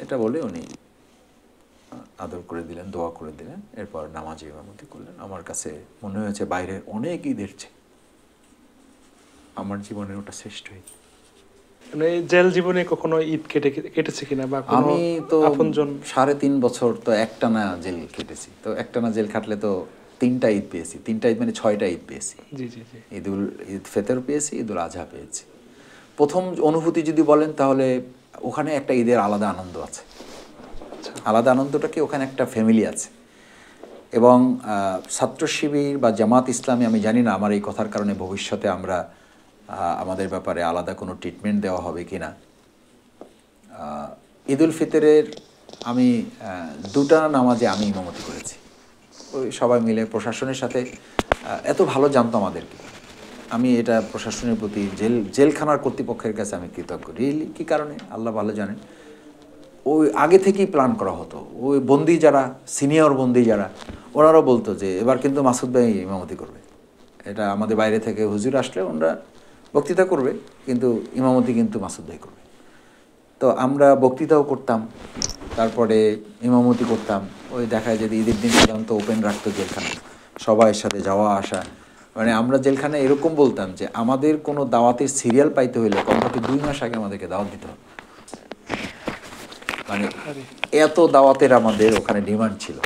এটা বলে উনি আদর করে দিলেন, দোয়া করে দিলেন, এরপর নামাজে ইমামতি করলেন। আমার কাছে মনে হয়েছে বাইরের অনেক ঈদের চেয়ে আমার জীবনের ওটা শ্রেষ্ঠ ঈদ। মানে জেল জীবনে কখনো ঈদ কেটেছে কিনা বা কোনো আমি তো আপনজন? 3.5 বছর তো একটানা জেল কেটেছি। তো একটানা জেল খাটলে তো 3টা ঈদ পেয়েছি। 3টা ঈদ মানে 6টা ঈদ পেয়েছি। জি জি জি। ঈদ ফিতর পেয়েছি, ঈদুল আজহা পেয়েছি। প্রথম অনুভূতি যদি বলেন তাহলে ওখানে একটা ঈদের আলাদা আনন্দ আছে। আলাদা আনন্দটা কি, ওখানে একটা ফ্যামিলি আছে। এবং ছাত্র শিবির বা জামাত ইসলামী, আমি জানি না আমার এই কথার কারণে ভবিষ্যতে আমরা আমাদের ব্যাপারে আলাদা কোনো ট্রিটমেন্ট দেওয়া হবে কি না। ঈদুল ফিতরের আমি 2টা নামাজে আমি ইমামতি করেছি। ওই সবাই মিলে প্রশাসনের সাথে এত ভালো জানতো আমাদেরকে। আমি এটা প্রশাসনের প্রতি জেলখানার কর্তৃপক্ষের কাছে আমি কৃতজ্ঞ। রিয়েলি কী কারণে আল্লাহ ভালো জানেন। ওই আগে থেকেই প্ল্যান করা হতো। ওই বন্দি যারা, সিনিয়র বন্দি যারা, ওনারাও বলতো যে এবার কিন্তু মাসুদ ভাই ইমামতি করবে। এটা আমাদের বাইরে থেকে হুজুর আসলে ওনারা বক্তৃতা করবে, কিন্তু ইমামতি কিন্তু মাসুদ ভাই করবে। তো আমরা বক্তৃতাও করতাম, তারপরে ইমামতি করতাম। ওই দেখায় যদি ঈদের দিন সাধারণত ওপেন রাখতো জেলখানা, সবাইয়ের সাথে যাওয়া আসা। মানে আমরা জেলখানায় এরকম বলতাম যে আমাদের কোনো দাওয়াতের সিরিয়াল পাইতে হইলে কমপক্ষে 2 মাস আগে আমাদেরকে দাওয়াত দিতে হবে। মানে এত দাওয়াতের আমাদের ওখানে ডিমান্ড ছিল।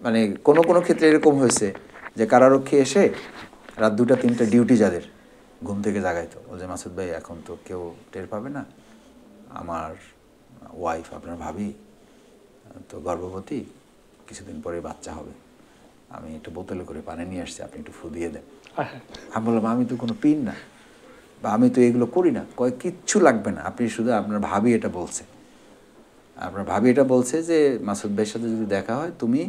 মানে কোনো কোনো ক্ষেত্রে এরকম হয়েছে যে কারারক্ষী এসে রাত 2টা 3টা ডিউটি যাদের ঘুম থেকে জাগাইতো, বলছে মাসুদ ভাই এখন তো কেউ টের পাবে না, আমার ওয়াইফ, আপনার ভাবি তো গর্ভবতী, কিছুদিন পরে বাচ্চা হবে, আমি একটু বোতলে করে পানি নিয়ে আসছি, আপনি একটু ফু দিয়ে দেন। আমি বললাম আমি তো কোনো পিন না, বা আমি তো এগুলো করি না। কিচ্ছু লাগবে না, আপনি শুধু, আপনার ভাবি এটা বলছে, আপনার ভাবি এটা বলছে যে মাসুদ ভাইয়ের সাথে যদি দেখা হয় তুমি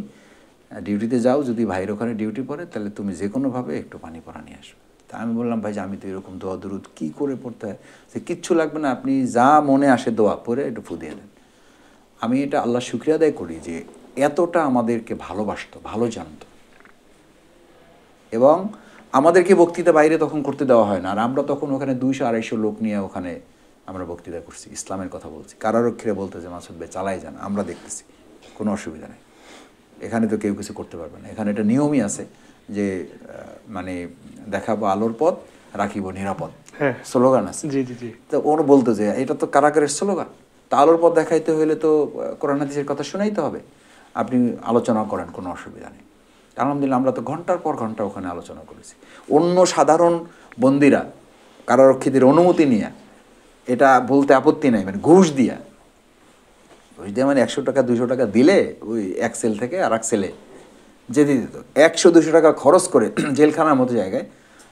ডিউটিতে যাও, যদি ভাইয়ের ওখানে ডিউটি পড়ে তাহলে তুমি যে কোনোভাবে একটু পানি পরা নিয়ে আসবে। তা আমি বললাম ভাই যে আমি তো এরকম দোয়া দরুদ কী করে পড়তে হয়, সে কিচ্ছু লাগবে না, আপনি যা মনে আসে দোয়া পড়ে একটু ফু দিয়ে দেন। আমি এটা আল্লাহ শুকরিয়া আদায় করি যে এতটা আমাদেরকে ভালোবাসতো, ভালো জানতো। এবং আমাদেরকে বক্তৃতা বাইরে তখন করতে দেওয়া হয় না। আর আমরা তখন ওখানে 200-250 লোক নিয়ে ওখানে আমরা বক্তৃতা করছি, ইসলামের কথা বলছি। কারারক্ষীরা বলতে যে মাসুদ ভাই চালাই যান, আমরা দেখতেছি, কোনো অসুবিধা নেই, এখানে তো কেউ কিছু করতে পারবে না। এখানে একটা নিয়মই আছে যে মানে দেখাবো আলোর পথ, রাখিব নিরাপদ, স্লোগান আছে। তো ওরা বলতো যে এটা তো কারাগারের স্লোগান, তা আলোর পথ দেখাইতে হলে তো কোরআন হাদিসের কথা শোনাইতে হবে, আপনি আলোচনা করেন, কোনো অসুবিধা নেই। আলহামদুলিল্লাহ আমরা তো ঘন্টার পর ঘন্টা ওখানে আলোচনা করেছি। অন্য সাধারণ বন্দিরা কারারক্ষীদের অনুমতি নিয়ে এটা বলতে আপত্তি নাই, মানে ঘুষ দিয়া, মানে 100 টাকা 200 টাকা দিলে ওই এক সেল থেকে আর এক সেলে যেতে দিত। 100-200 টাকা খরচ করে জেলখানার মতো জায়গায়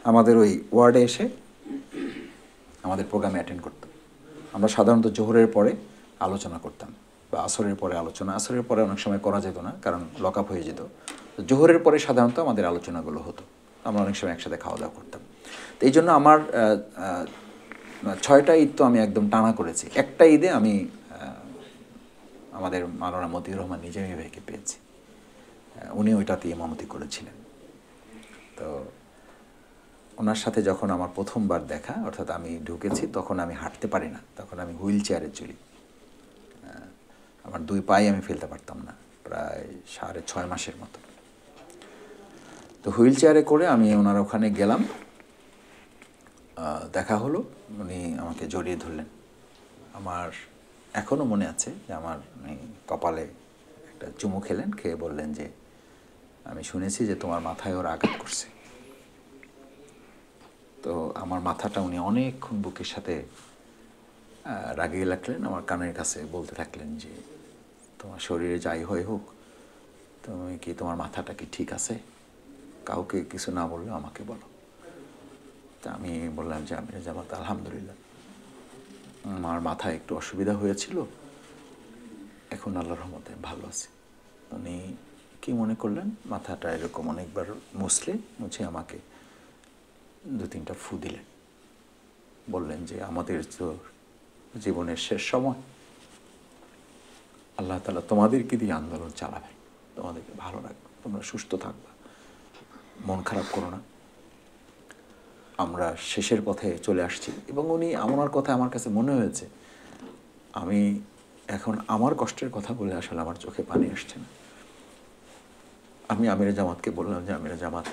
আমাদের ওই ওয়ার্ডে এসে আমাদের প্রোগ্রামে অ্যাটেন্ড করতো। আমরা সাধারণত জোহরের পরে আলোচনা করতাম, বা আসরের পরে আলোচনা। আসরের পরে অনেক সময় করা যেত না, কারণ লক আপ হয়ে যেত। জোহরের পরে সাধারণত আমাদের আলোচনাগুলো হতো, আমরা অনেক সময় একসাথে খাওয়া দাওয়া করতাম। তো এই জন্য আমার 6টা ঈদ তো আমি একদম টানা করেছি। একটা ঈদে আমি আমাদের মাওলানা মতিউর রহমান নিজামী ভাইকে পেয়েছি, উনি ওইটাতে ইমামতি করেছিলেন। তো ওনার সাথে যখন আমার প্রথমবার দেখা, অর্থাৎ আমি ঢুকেছি, তখন আমি হাঁটতে পারি না, তখন আমি হুইল চেয়ারে চলি, আমার 2 পায়ে আমি ফেলতে পারতাম না, প্রায় 6.5 মাসের মতো। তো হুইল চেয়ারে করে আমি ওনার ওখানে গেলাম, দেখা হলো, উনি আমাকে জড়িয়ে ধরলেন। আমার এখনও মনে আছে যে আমার কপালে একটা চুমু খেলেন, খেয়ে বললেন যে আমি শুনেছি যে তোমার মাথায় ওরা আঘাত করছে। তো আমার মাথাটা উনি অনেকক্ষণ বুকের সাথে রাগিয়ে রাখলেন, আমার কানের কাছে বলতে থাকলেন যে তোমার শরীরে যাই হয়ে হোক, তুমি কি, তোমার মাথাটা কি ঠিক আছে, কাউকে কিছু না বললেও আমাকে বলো। তা আমি বললাম যে আমি জামাত আলহামদুলিল্লাহ, আমার মাথায় একটু অসুবিধা হয়েছিল, এখন আল্লাহর রহমতে ভালো আছে। উনি কি মনে করলেন, মাথাটা এরকম অনেকবার মুছে আমাকে 2-3টা ফু দিলেন, বললেন যে আমাদের তো জীবনের শেষ সময়, আল্লাহ তাআলা তোমাদেরকে দিয়ে আন্দোলন চালাবেন, তোমাদেরকে ভালো রাখবে, তোমরা সুস্থ থাকবা, মন খারাপ করো না, আমরা শেষের পথে চলে আসছি। এবং উনি, আমার কথা আমার কাছে মনে হয়েছে আমি এখন আমার কষ্টের কথা বলে আসলে আমার চোখে পানি আসছে না। আমি আমিরে জামাতকে বললাম যে আমিরে জামাত,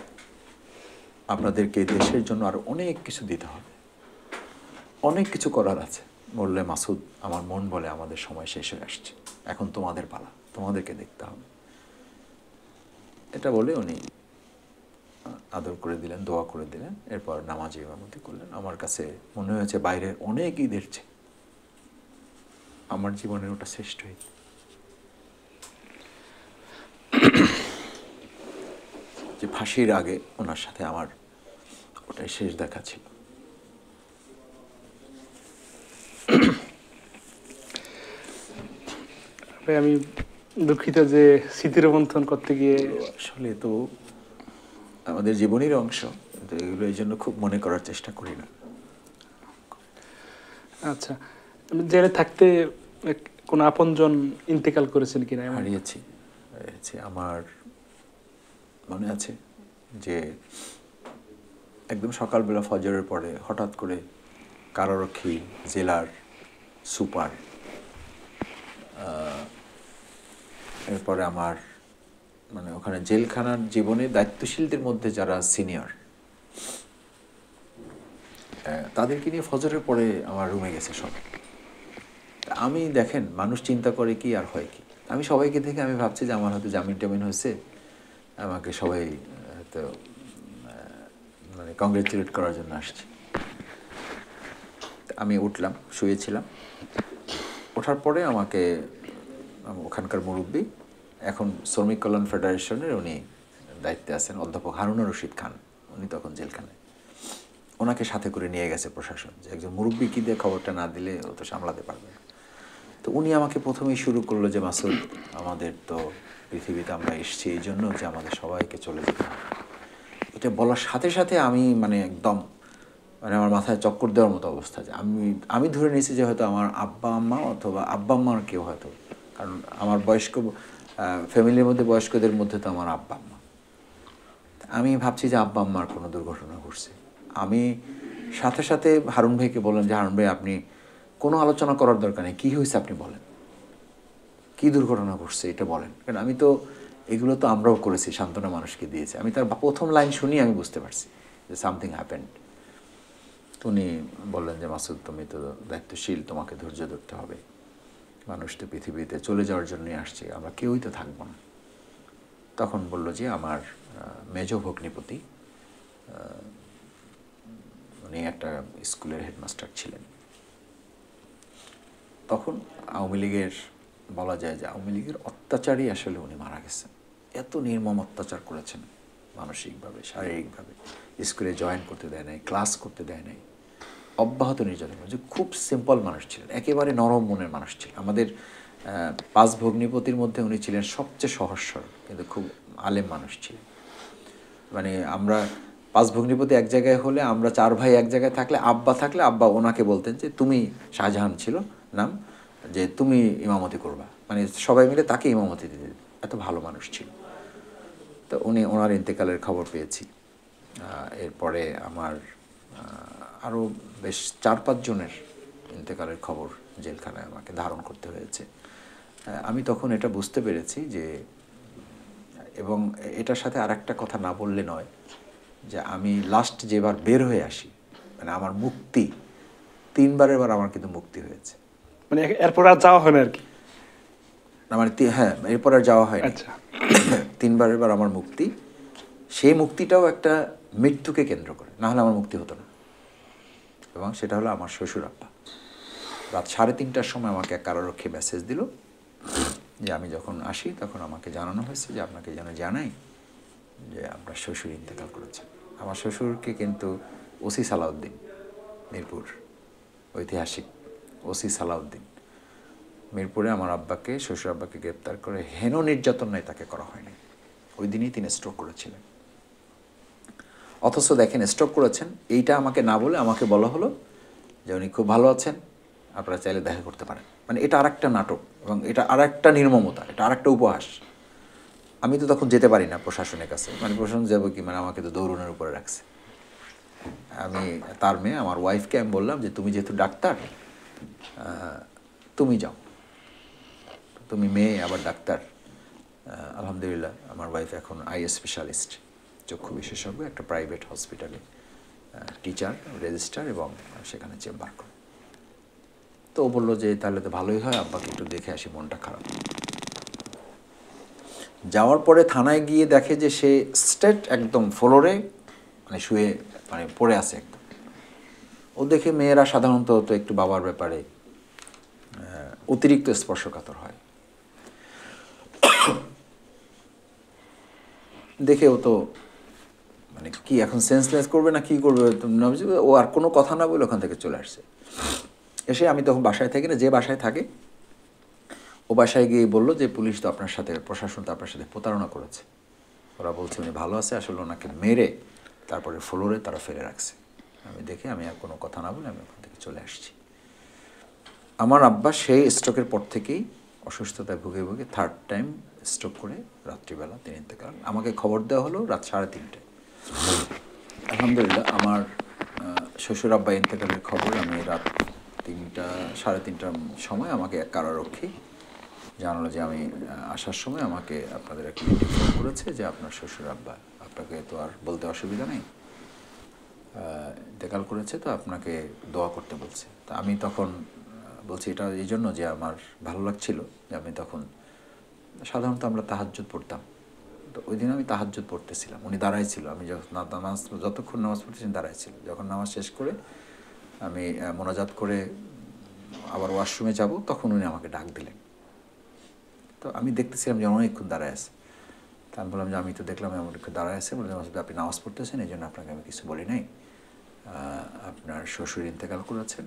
আপনাদেরকে দেশের জন্য আরো অনেক কিছু দিতে হবে, অনেক কিছু করার আছে। বললে, মাসুদ, আমার মন বলে আমাদের সময় শেষ হয়ে আসছে, এখন তোমাদের পালা, তোমাদেরকে দেখতে হবে। এটা বলে উনি আদর করে দিলেন, দোয়া করে দিলেন, এরপর নামাজে ইমামতি করলেন। আমার কাছে মনে হয়েছে বাইরের অনেক ঈদের চেয়ে আমার জীবনের ওটা শ্রেষ্ঠ ঈদ। যে ফাঁসির আগে ওনার সাথে আমার ওটাই শেষ দেখা ছিল। আমি দুঃখিত যে স্মৃতিরোমন্থন করতে গিয়ে আসলে তো আমাদের জীবনের অংশ, কিন্তু এগুলো এই জন্য খুব মনে করার চেষ্টা করি না। আচ্ছা, জেলে থাকতে কোনো আপনজন ইন্তেকাল করেছেন কিনা? হারিয়েছি। আমার মনে আছে যে একদম সকালবেলা ফজরের পরে হঠাৎ করে কারারক্ষী, জেলার সুপার, এরপরে আমার মানে ওখানে জেলখানার জীবনে দায়িত্বশীলদের মধ্যে যারা সিনিয়র, তাদেরকে নিয়ে ফজরের পরে আমার রুমে গেছে সব। আমি দেখেন, মানুষ চিন্তা করে কি আর হয় কি, আমি সবাইকে দেখে আমি ভাবছি যে আমার হয়তো জামিন টামিন হয়েছে, আমাকে সবাই হয়তো মানে কংগ্রেচুলেট করার জন্য আসছে। আমি উঠলাম, শুয়েছিলাম। ওঠার পরে আমাকে ওখানকার মুরব্বী, এখন শ্রমিক কল্যাণ ফেডারেশনের উনি দায়িত্বে আছেন, অধ্যাপক হারুনুর রশিদ খান, উনি তখন জেলখানায়, ওনাকে সাথে করে নিয়ে গেছে প্রশাসন, যে একজন মুরব্বী কি দিয়ে খবরটা না দিলে ও তো সামলাতে পারবে না। তো উনি আমাকে প্রথমেই শুরু করলো যে, মাসুদ, আমাদের তো পৃথিবীতে আমরা এসেছি এই জন্য যে আমাদের সবাইকে চলে যেতে হবে। এটা বলার সাথে সাথে আমি মানে একদম মানে আমার মাথায় চক্কর দেওয়ার মতো অবস্থা, যে আমি ধরে নিয়েছি যে হয়তো আমার আব্বা আম্মা অথবা আব্বা আম্মার কেউ হয়তো, কারণ আমার বয়স্ক ফ্যামিলির মধ্যে বয়স্কদের মধ্যে তো আমার আব্বা আম্মা। আমি ভাবছি যে আব্বা আম্মার কোনো দুর্ঘটনা ঘটছে। আমি সাথে সাথে হারুন ভাইকে বললাম যে, হারুন ভাই, আপনি কোনো আলোচনা করার দরকার নেই, কী হয়েছে আপনি বলেন, কী দুর্ঘটনা ঘটছে এটা বলেন। কারণ আমি তো এগুলো তো আমরাও করেছি, সান্ত্বনা মানুষকে দিয়েছি। আমি তার প্রথম লাইন শুনি আমি বুঝতে পারছি যে সামথিং হ্যাপেন্ড। উনি বললেন যে, মাসুদ, তুমি তো দায়িত্বশীল, তোমাকে ধৈর্য ধরতে হবে, মানুষ তো পৃথিবীতে চলে যাওয়ার জন্যই আসছে, আমরা কেউই তো থাকবো না। তখন বলল যে আমার মেজ ভগ্নিপতি, উনি একটা স্কুলের হেডমাস্টার ছিলেন। তখন আওয়ামী লীগের বলা যায় যে আওয়ামী লীগের অত্যাচারই আসলে উনি মারা গেছেন। এত নির্মম অত্যাচার করেছেন, মানসিকভাবে, শারীরিকভাবে, স্কুলে জয়েন করতে দেয় নাই, ক্লাস করতে দেয় নাই, অব্যাহত নির্যাতন করেছে। খুব সিম্পল মানুষ ছিলেন, একেবারে নরম মনের মানুষ ছিলেন। আমাদের 5 ভগ্নিপতির মধ্যে উনি ছিলেন সবচেয়ে সহজ সরল, কিন্তু খুব আলেম মানুষ ছিলেন। মানে আমরা 5 ভগ্নিপতি এক জায়গায় হলে, আমরা 4 ভাই এক জায়গায় থাকলে, আব্বা থাকলে আব্বা ওনাকে বলতেন যে, তুমি, শাহজাহান ছিল নাম, যে তুমি ইমামতি করবা, মানে সবাই মিলে তাকে ইমামতি দিতে। এত ভালো মানুষ ছিল। তো ওনার ইন্তেকালের খবর পেয়েছি। এরপরে আমার আরও বেশ 4-5 জনের ইন্তেকালের খবর জেলখানায় আমাকে ধারণ করতে হয়েছে। আমি তখন এটা বুঝতে পেরেছি যে, এবং এটার সাথে আর একটা কথা না বললে নয়, যে আমি লাস্ট যেবার বের হয়ে আসি, মানে আমার মুক্তি, 3 বারের বার আমার কিন্তু মুক্তি হয়েছে। মানে এরপর আর যাওয়া হয় না আর কি? না মানে হ্যাঁ, এরপর আর যাওয়া হয়। আচ্ছা, 3 বারের বার আমার মুক্তি। সেই মুক্তিটাও একটা মৃত্যুকে কেন্দ্র করে, না হলে আমার মুক্তি হতো না। এবং সেটা হলো আমার শ্বশুর আব্বা। রাত 3:30টার সময় আমাকে এক কারারক্ষী মেসেজ দিল যে আমি যখন আসি তখন আমাকে জানানো হয়েছে যে আপনাকে যেন জানাই যে আপনার শ্বশুর ইন্তেকাল করেছেন। আমার শ্বশুরকে কিন্তু ওসি সালাউদ্দিন, মিরপুর ঐতিহাসিক ওসি সালাউদ্দিন, মিরপুরে আমার আব্বাকে, শ্বশুর আব্বাকে গ্রেপ্তার করে হেন নির্যাতন নয় তাকে করা হয়নি। ওই দিনই তিনি স্ট্রোক করেছিলেন। অথচ দেখেন, স্ট্রোক করেছেন এইটা আমাকে না বলে আমাকে বলা হলো যে উনি খুব ভালো আছেন, আপনারা চাইলে দেখা করতে পারেন। মানে এটা আরেকটা নাটক, এবং এটা আরেকটা নির্মমতা, এটা আরেকটা উপহাস। আমি তো তখন যেতে পারি না প্রশাসনের কাছে, মানে প্রশাসন যাবো কি, মানে আমাকে তো দৌড়নের উপরে রাখছে। আমি তার মেয়ে, আমার ওয়াইফকে আমি বললাম যে তুমি যেহেতু ডাক্তার, তুমি যাও, তুমি মেয়ে আবার ডাক্তার। আলহামদুলিল্লাহ আমার ওয়াইফ এখন আই স্পেশালিস্ট, চক্ষু বিশেষজ্ঞ, একটা প্রাইভেট হসপিটালে টিচার, রেজিস্ট্রার এবং সেখানে চেম্বার করে। তো ও বললো যে তাহলে তো ভালোই হয়, আব্বাকে একটু দেখে আসি, মনটা খারাপ। যাওয়ার পরে থানায় গিয়ে দেখে যে সে স্ট্রেট একদম ফ্লোরে মানে শুয়ে মানে পড়ে আছে একদম। ও দেখে মেয়েরা সাধারণত তো একটু বাবার ব্যাপারে অতিরিক্ত স্পর্শকাতর হয়। দেখে ও তো মানে কি এখন সেন্সলেস করবে না কি করবে, ও আর কোনো কথা না বলে ওখান থেকে চলে আসছে। এসে আমি তখন বাসায় থাকি না, যে বাসায় থাকে ও বাসায় গিয়ে বললো যে পুলিশ তো আপনার সাথে, প্রশাসন তো আপনার সাথে প্রতারণা করেছে। ওরা বলছে উনি ভালো আছে, আসলে ওনাকে মেরে তারপরে ফ্লোরে তারা ফেলে রাখছে। আমি দেখে আমি আর কোনো কথা না বলে আমি ওখান থেকে চলে আসছি। আমার আব্বা সেই স্ট্রোকের পর থেকেই অসুস্থতায় ভুগে ভুগে থার্ড টাইম স্ট্রোক করে রাত্রিবেলা তিনি ইন্তেকাল। আমাকে খবর দেওয়া হলো রাত 3:30টায়। আলহামদুলিল্লাহ আমার শ্বশুর আব্বা ইন্তেকালের খবর আমি রাত 3টা 3:30টার সময় আমাকে এক কারারক্ষী জানালো যে আমি আসার সময় আমাকে আপনাদের একটা ফোন করেছে যে আপনার শ্বশুর আব্বা, আপনাকে তো আর বলতে অসুবিধা নেই, ইন্তেকাল করেছে, তো আপনাকে দোয়া করতে বলছে। তো আমি তখন বলছি এটা এই জন্য যে আমার ভালো লাগছিল যে আমি তখন সাধারণত আমরা তাহাজ্জুদ পড়তাম, তো ওই দিন আমি তাহাজ্জুদ পড়তেছিলাম, উনি দাঁড়াই ছিল, আমি যখন নামাজ যতক্ষণ নামাজ পড়তেছি দাঁড়াই ছিল। যখন নামাজ শেষ করে আমি মোনাজাত করে আবার ওয়াশরুমে যাব তখন উনি আমাকে ডাক দিলেন। তো আমি দেখতেছিলাম যে অনেকক্ষণ দাঁড়ায় আছে। তা আমি বললাম যে আমি তো দেখলাম অনেকক্ষণ দাঁড়ায় আছে, বললাম আপনি নামাজ পড়তেছেন এই জন্য আপনাকে আমি কিছু বলি নাই, আপনার শ্বশুর ইন্তেকাল করেছেন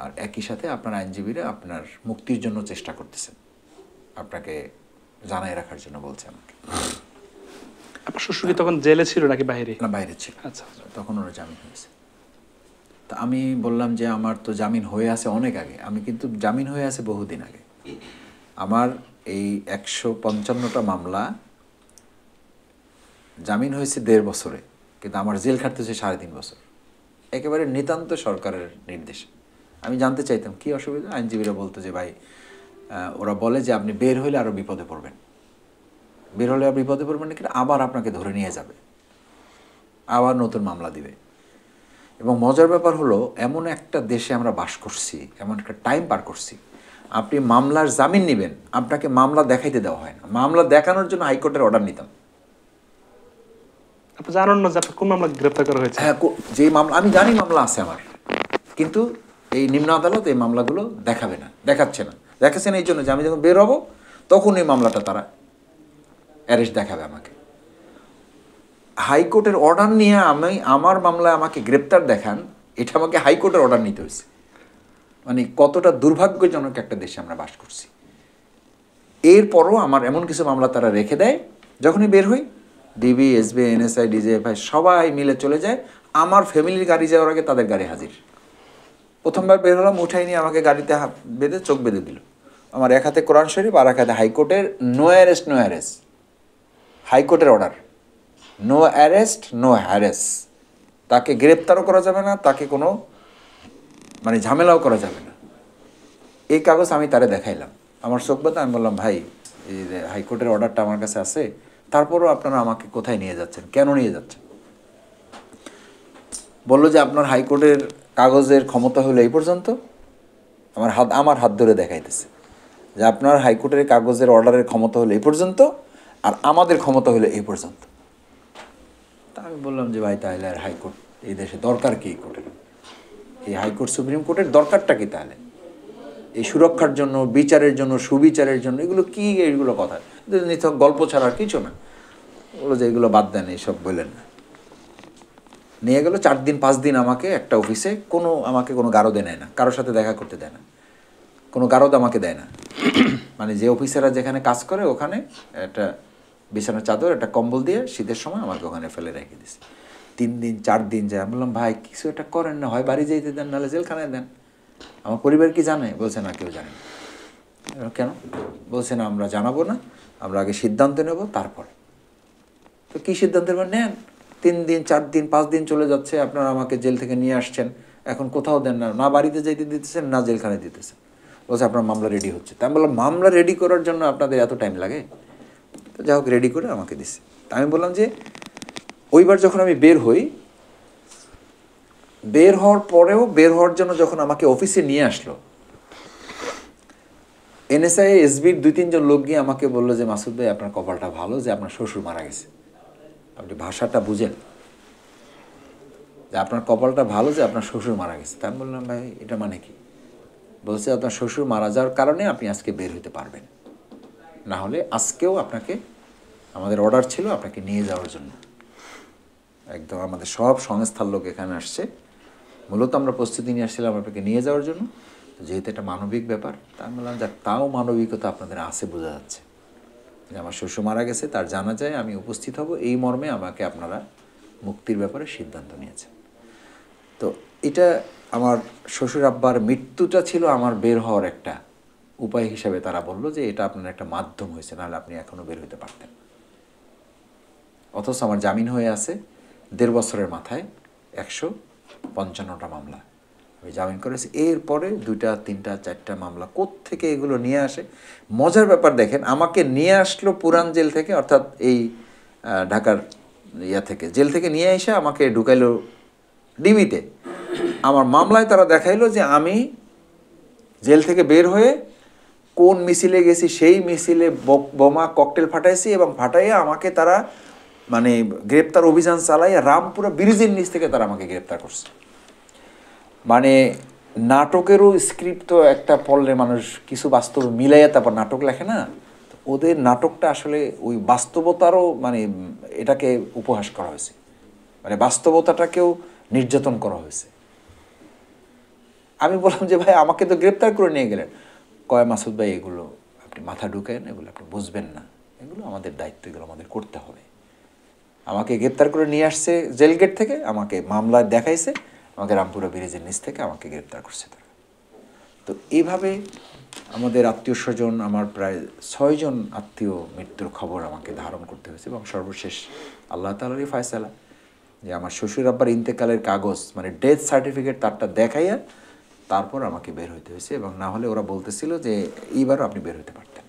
আর একই সাথে আপনার আইনজীবীরা আপনার মুক্তির জন্য চেষ্টা করতেছেন, আপনাকে জানাই রাখার জন্য বলছে আমাকে। আপনার শ্বশুর কি তখন জেলে ছিল নাকি বাইরে? না, বাইরে ছিল। আচ্ছা, তখন ওরা জামিন হয়েছে। তা আমি বললাম যে আমার তো জামিন হয়ে আছে অনেক আগে, আমি কিন্তু জামিন হয়ে আছে বহুদিন আগে। আমার এই 155টা মামলা জামিন হয়েছে 1.5 বছরে, কিন্তু আমার জেল খাটতেছে 3.5 বছর, একেবারে নিতান্ত সরকারের নির্দেশে। আমি জানতে চাইতাম কি অসুবিধা, আইনজীবীরা বলতো যে ভাই ওরা বলে যে আপনি বের হইলে আরও বিপদে পড়বেন, বের হলে আর বিপদে পড়বেন না, কিন্তু আবার আপনাকে ধরে নিয়ে যাবে, আবার নতুন মামলা দিবে। এবং মজার ব্যাপার হলো এমন একটা দেশে আমরা বাস করছি, এমন একটা টাইম পার করছি, আপনি মামলার জামিন নেবেন আপনাকে মামলা দেখাইতে দেওয়া হয় না, মামলা দেখানোর জন্য হাইকোর্টের অর্ডার নিতাম। আপনি জানেন না যে আপনার কোন মামলা গ্রেফতার করা হয়েছে? হ্যাঁ, যেই মামলা আমি জানি মামলা আছে আমার, কিন্তু এই নিম্ন আদালত এই মামলাগুলো দেখাবে না, দেখাচ্ছে না। দেখাচ্ছে না এই জন্য যে আমি যখন বের হবো তখন এই মামলাটা তারা অ্যারেস্ট দেখাবে আমাকে। হাইকোর্টের অর্ডার নিয়ে আমি আমার মামলায় আমাকে গ্রেপ্তার দেখান, এটা আমাকে হাইকোর্টের অর্ডার নিতে হয়েছে। মানে কতটা দুর্ভাগ্যজনক একটা দেশে আমরা বাস করছি। এরপরও আমার এমন কিছু মামলা তারা রেখে দেয়, যখনই বের হই ডিবি, এসবি, এনএসআই, ডিজিএফআই সবাই মিলে চলে যায়, আমার ফ্যামিলির গাড়ি যাওয়ার আগে তাদের গাড়ি হাজির। প্রথমবার বের হলাম, উঠাই নিয়ে আমাকে গাড়িতে বেঁধে চোখ বেঁধে দিল। আমার এক হাতে কোরআন শরীফ আর এক হাতে হাইকোর্টের নো অ্যারেস্ট নো হ্যারেস, হাইকোর্টের order, no arrest no harass, তাকে গ্রেপ্তারও করা যাবে না, তাকে কোনো মানে ঝামেলাও করা যাবে না। এই কাগজ আমি তারে দেখাইলাম, আমার চোখ বাঁধা। আমি বললাম ভাই এই যে হাইকোর্টের অর্ডারটা আমার কাছে আছে, তারপরও আপনারা আমাকে কোথায় নিয়ে যাচ্ছেন, কেন নিয়ে যাচ্ছেন? বললো যে আপনার হাইকোর্টের কাগজের ক্ষমতা হলো এই পর্যন্ত। আমার হাত ধরে দেখাইতেছে যে আপনার হাইকোর্টের কাগজের অর্ডারের ক্ষমতা হলো এই পর্যন্ত আর আমাদের ক্ষমতা হলো এই পর্যন্ত। তা আমি বললাম যে ভাই তাহলে আর হাইকোর্ট এই দেশে দরকার কি? কোর্টের এই হাইকোর্ট সুপ্রিম কোর্টের দরকারটা কি তাহলে? এই সুরক্ষার জন্য, বিচারের জন্য, সুবিচারের জন্য, এগুলো কি? এইগুলো কথা নিছক গল্প ছাড়া আর কিছু না। বলো যে এগুলো বাদ দেন, এইসব বললেন না। নিয়ে গেল 4 দিন 5 দিন আমাকে একটা অফিসে, আমাকে কোনো গারদে নেয় না, কারোর সাথে দেখা করতে দেয় না, কোনো গারদ আমাকে দেয় না। মানে যে অফিসাররা যেখানে কাজ করে ওখানে একটা বিছানার চাদর, একটা কম্বল দিয়ে শীতের সময় আমাকে ওখানে ফেলে রেখে দিছে। 3 দিন 4 দিন যায়। আমি বললাম ভাই কিছু একটা করেন না, হয় বাড়ি যেতে দেন, নাহলে জেলখানায় দেন। আমার পরিবার কি জানে? বলছে না, কেউ জানে না। কেন? বলছে না আমরা জানাবো না, আমরা আগে সিদ্ধান্ত নেব তারপরে। তো কী সিদ্ধান্ত নেন? 3 দিন 4 দিন 5 দিন চলে যাচ্ছে, আপনারা আমাকে জেল থেকে নিয়ে আসছেন, এখন কোথাও দেন না, না বাড়িতে যেতে দিতেছেন না জেলখানায় দিতেছেন। বলছে আপনার মামলা রেডি হচ্ছে। তা আমি বললাম মামলা রেডি করার জন্য আপনাদের এত টাইম লাগে? তো যাই হোক রেডি করে আমাকে দিচ্ছে। তা আমি বললাম যে ওইবার যখন আমি বের হই, বের হওয়ার পরেও বের হওয়ার জন্য যখন আমাকে অফিসে নিয়ে আসলো, এনএসআই এসবির 2-3 জন লোক গিয়ে আমাকে বললো যে মাসুদ ভাই আপনার কপালটা ভালো যে আপনার শ্বশুর মারা গেছে। আপনি ভাষাটা বুঝেন যে আপনার কপালটা ভালো যে আপনার শ্বশুর মারা গেছে। তা আমি বললাম ভাই এটা মানে কি? বলছে আপনার শ্বশুর মারা যাওয়ার কারণে আপনি আজকে বের হতে পারবেন, না হলে আজকেও আপনাকে আমাদের অর্ডার ছিল আপনাকে নিয়ে যাওয়ার জন্য। একদম আমাদের সব সংস্থার লোক এখানে আসছে, মূলত আমরা প্রস্তুতি নিয়ে আসছিলাম আপনাকে নিয়ে যাওয়ার জন্য। যেহেতু এটা মানবিক ব্যাপার, তা আমি বললাম যাক তাও মানবিকতা আপনাদের আছে বোঝা যাচ্ছে যে আমার শ্বশুর মারা গেছে, তার জানা যায় আমি উপস্থিত হব, এই মর্মে আমাকে আপনারা মুক্তির ব্যাপারে সিদ্ধান্ত নিয়েছেন। তো এটা আমার শ্বশুর আব্বার মৃত্যুটা ছিল আমার বের হওয়ার একটা উপায় হিসাবে তারা বলল যে এটা আপনার একটা মাধ্যম হয়েছে, নাহলে আপনি এখনও বের হতে পারতেন। অথচ আমার জামিন হয়ে আছে 1.5 বছরের মাথায় 155টা মামলা আমি জামিন করেছি। এরপরে 2টা 3টা 4টা মামলা কোত্থেকে এগুলো নিয়ে আসে। মজার ব্যাপার দেখেন, আমাকে নিয়ে আসলো পুরান জেল থেকে, অর্থাৎ এই ঢাকার থেকে জেল থেকে নিয়ে এসে আমাকে ঢুকাইলো ডিবিতে। আমার মামলায় তারা দেখাইলো যে আমি জেল থেকে বের হয়ে কোন মিছিলে গেছি, সেই মিছিলে বোমা ককটেল ফাটাইছি এবং ফাটাইয়া আমাকে তারা মানে গ্রেপ্তার অভিযান চালাইয়া রামপুরা ব্রিজের নিচ থেকে তারা আমাকে গ্রেপ্তার করছে। মানে নাটকেরও স্ক্রিপ্ট তো একটা পড়লে মানুষ কিছু বাস্তব মিলাইয়া তারপর নাটক লেখে না, ওদের নাটকটা আসলে ওই বাস্তবতারও মানে এটাকে উপহাস করা হয়েছে, মানে বাস্তবতাটাকেও নির্যাতন করা হয়েছে। আমি বললাম যে ভাই আমাকে তো গ্রেপ্তার করে নিয়ে গেলেন। কয় মাসুদ ভাই এগুলো আপনি মাথা ঢুকেন, এগুলো আপনি বুঝবেন না, এগুলো আমাদের দায়িত্ব, এগুলো আমাদের করতে হবে। আমাকে গ্রেপ্তার করে নিয়ে আসছে জেল গেট থেকে, আমাকে মামলায় দেখাইছে, আমাকে রামপুরা ব্রিজের নিচ থেকে আমাকে গ্রেপ্তার করছে তারা। তো এইভাবে আমাদের আত্মীয় স্বজন, আমার প্রায় 6 জন আত্মীয় মৃত্যুর খবর আমাকে ধারণ করতে হয়েছে। এবং সর্বশেষ আল্লাহ তাআলারই ফয়সালা যে আমার শ্বশুর আব্বার ইন্তেকালের কাগজ মানে ডেথ সার্টিফিকেট তারটা দেখাইয়া তারপর আমাকে বের হইতে হয়েছে। এবং না হলে ওরা বলতেছিল যে এইবারও আপনি বের হতে পারতেন।